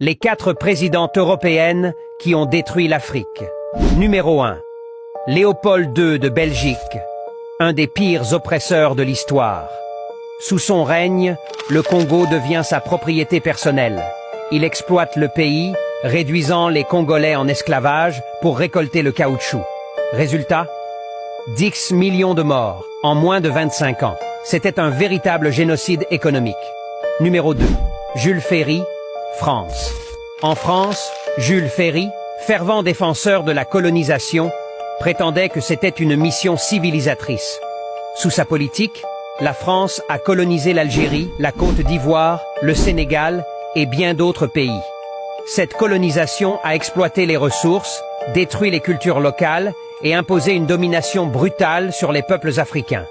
Les 4 présidentes européennes qui ont détruit l'Afrique. Numéro 1. Léopold II de Belgique, un des pires oppresseurs de l'histoire. Sous son règne, le Congo devient sa propriété personnelle. Il exploite le pays, réduisant les Congolais en esclavage pour récolter le caoutchouc. Résultat ? 10 millions de morts en moins de 25 ans. C'était un véritable génocide économique. Numéro 2. Jules Ferry, France. En France, Jules Ferry, fervent défenseur de la colonisation, prétendait que c'était une mission civilisatrice. Sous sa politique, la France a colonisé l'Algérie, la Côte d'Ivoire, le Sénégal et bien d'autres pays. Cette colonisation a exploité les ressources, détruit les cultures locales et imposé une domination brutale sur les peuples africains.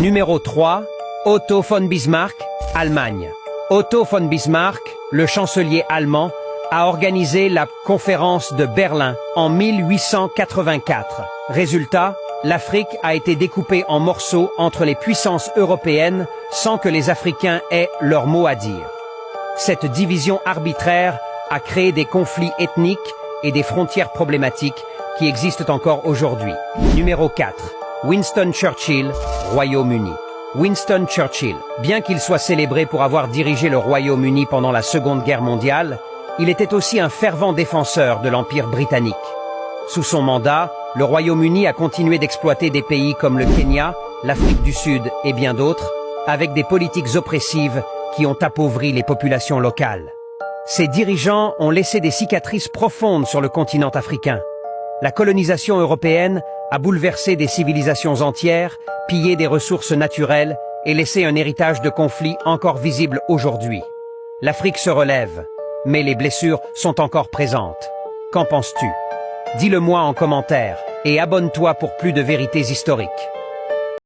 Numéro 3. Otto von Bismarck, Allemagne. Otto von Bismarck, le chancelier allemand, a organisé la conférence de Berlin en 1884. Résultat, l'Afrique a été découpée en morceaux entre les puissances européennes sans que les Africains aient leur mot à dire. Cette division arbitraire a créé des conflits ethniques et des frontières problématiques qui existent encore aujourd'hui. Numéro 4. Winston Churchill, Royaume-Uni. Winston Churchill, bien qu'il soit célébré pour avoir dirigé le Royaume-Uni pendant la Seconde Guerre mondiale, il était aussi un fervent défenseur de l'Empire britannique. Sous son mandat, le Royaume-Uni a continué d'exploiter des pays comme le Kenya, l'Afrique du Sud et bien d'autres, avec des politiques oppressives qui ont appauvri les populations locales. Ces dirigeants ont laissé des cicatrices profondes sur le continent africain. La colonisation européenne a bouleversé des civilisations entières, pillé des ressources naturelles et laissé un héritage de conflits encore visible aujourd'hui. L'Afrique se relève, mais les blessures sont encore présentes. Qu'en penses-tu ? Dis-le-moi en commentaire et abonne-toi pour plus de vérités historiques.